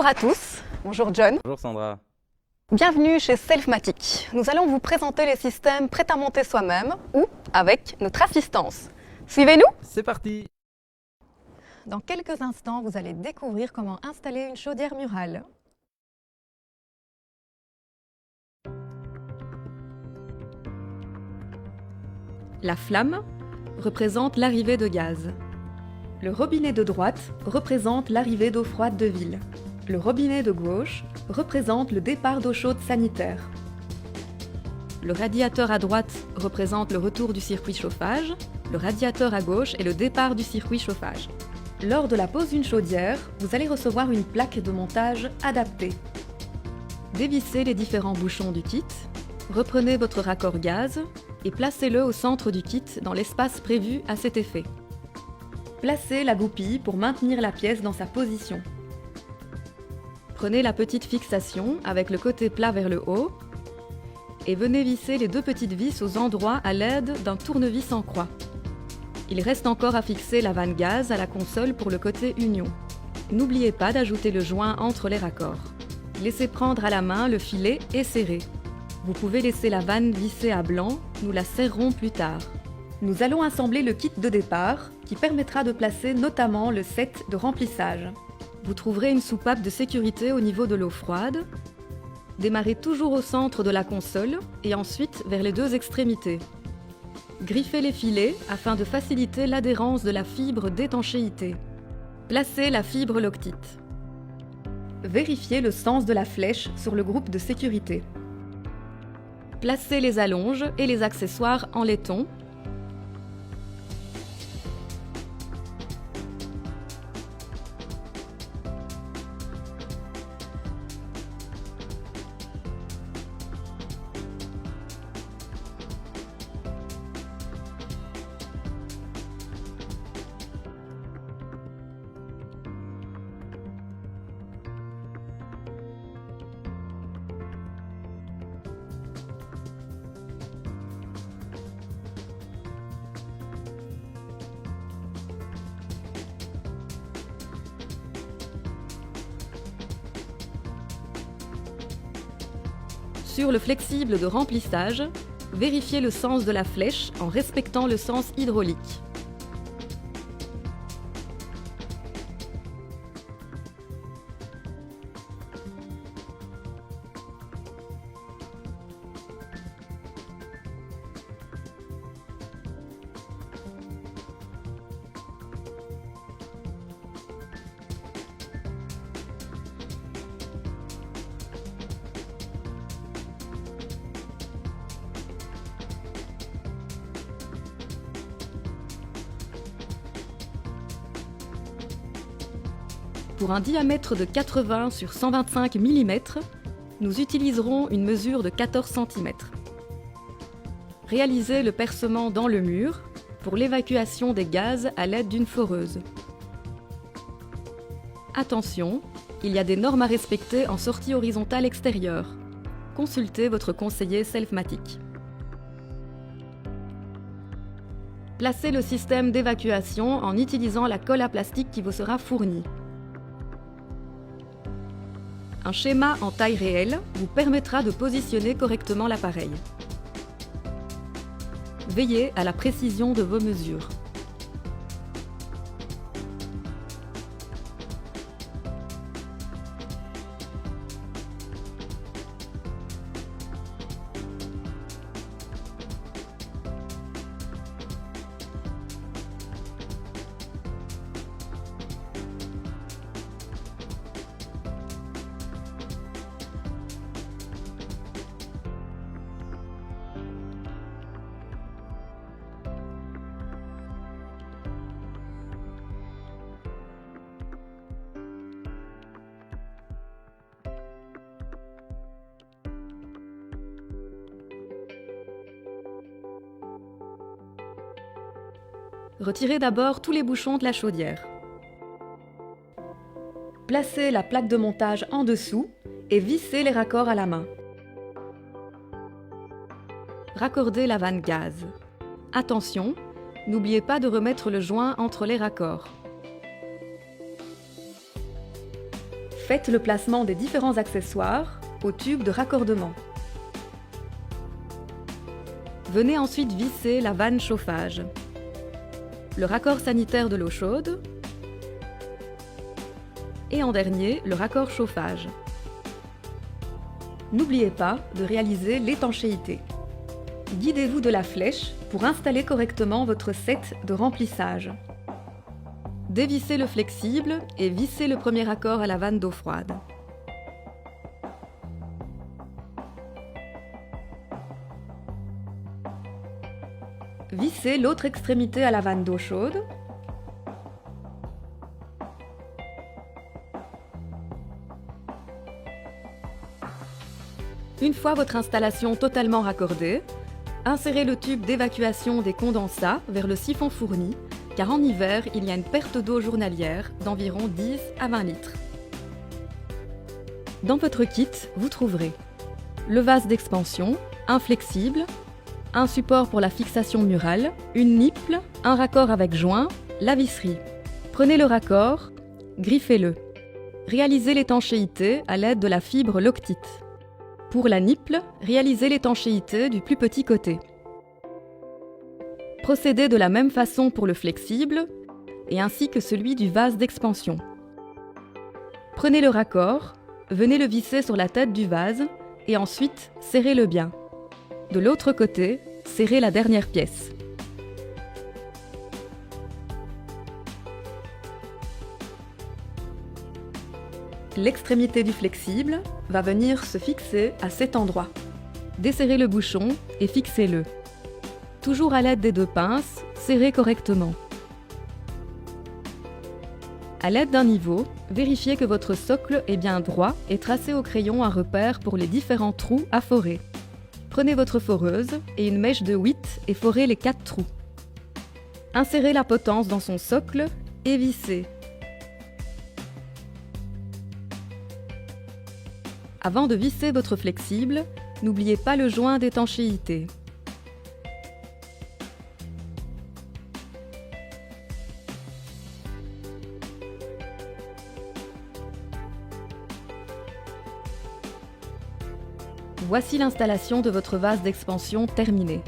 Bonjour à tous, bonjour John. Bonjour Sandra. Bienvenue chez Selfmatic. Nous allons vous présenter les systèmes prêts à monter soi-même ou avec notre assistance. Suivez-nous. C'est parti. Dans quelques instants, vous allez découvrir comment installer une chaudière murale. La flamme représente l'arrivée de gaz. Le robinet de droite représente l'arrivée d'eau froide de ville. Le robinet de gauche représente le départ d'eau chaude sanitaire. Le radiateur à droite représente le retour du circuit chauffage. Le radiateur à gauche est le départ du circuit chauffage. Lors de la pose d'une chaudière, vous allez recevoir une plaque de montage adaptée. Dévissez les différents bouchons du kit, reprenez votre raccord gaz et placez-le au centre du kit dans l'espace prévu à cet effet. Placez la goupille pour maintenir la pièce dans sa position. Prenez la petite fixation avec le côté plat vers le haut et venez visser les deux petites vis aux endroits à l'aide d'un tournevis en croix. Il reste encore à fixer la vanne gaz à la console pour le côté union. N'oubliez pas d'ajouter le joint entre les raccords. Laissez prendre à la main le filet et serrez. Vous pouvez laisser la vanne vissée à blanc, nous la serrerons plus tard. Nous allons assembler le kit de départ qui permettra de placer notamment le set de remplissage. Vous trouverez une soupape de sécurité au niveau de l'eau froide. Démarrez toujours au centre de la console et ensuite vers les deux extrémités. Griffez les filets afin de faciliter l'adhérence de la fibre d'étanchéité. Placez la fibre Loctite. Vérifiez le sens de la flèche sur le groupe de sécurité. Placez les allonges et les accessoires en laiton. Sur le flexible de remplissage, vérifiez le sens de la flèche en respectant le sens hydraulique. Pour un diamètre de 80 sur 125 mm, nous utiliserons une mesure de 14 cm. Réalisez le percement dans le mur pour l'évacuation des gaz à l'aide d'une foreuse. Attention, il y a des normes à respecter en sortie horizontale extérieure. Consultez votre conseiller Selfmatic. Placez le système d'évacuation en utilisant la colle à plastique qui vous sera fournie. Un schéma en taille réelle vous permettra de positionner correctement l'appareil. Veillez à la précision de vos mesures. Retirez d'abord tous les bouchons de la chaudière. Placez la plaque de montage en dessous et vissez les raccords à la main. Raccordez la vanne gaz. Attention, n'oubliez pas de remettre le joint entre les raccords. Faites le placement des différents accessoires au tube de raccordement. Venez ensuite visser la vanne chauffage, le raccord sanitaire de l'eau chaude et en dernier, le raccord chauffage. N'oubliez pas de réaliser l'étanchéité. Guidez-vous de la flèche pour installer correctement votre set de remplissage. Dévissez le flexible et vissez le premier raccord à la vanne d'eau froide. Vissez l'autre extrémité à la vanne d'eau chaude. Une fois votre installation totalement raccordée, insérez le tube d'évacuation des condensats vers le siphon fourni, car en hiver, il y a une perte d'eau journalière d'environ 10 à 20 litres. Dans votre kit, vous trouverez le vase d'expansion, un flexible, un support pour la fixation murale, une nipple, un raccord avec joint, la visserie. Prenez le raccord, griffez-le. Réalisez l'étanchéité à l'aide de la fibre Loctite. Pour la nipple, réalisez l'étanchéité du plus petit côté. Procédez de la même façon pour le flexible et ainsi que celui du vase d'expansion. Prenez le raccord, venez le visser sur la tête du vase et ensuite serrez-le bien. De l'autre côté, serrez la dernière pièce. L'extrémité du flexible va venir se fixer à cet endroit. Desserrez le bouchon et fixez-le. Toujours à l'aide des deux pinces, serrez correctement. À l'aide d'un niveau, vérifiez que votre socle est bien droit et tracez au crayon un repère pour les différents trous à forer. Prenez votre foreuse et une mèche de 8 et forez les 4 trous. Insérez la potence dans son socle et vissez. Avant de visser votre flexible, n'oubliez pas le joint d'étanchéité. Voici l'installation de votre vase d'expansion terminée.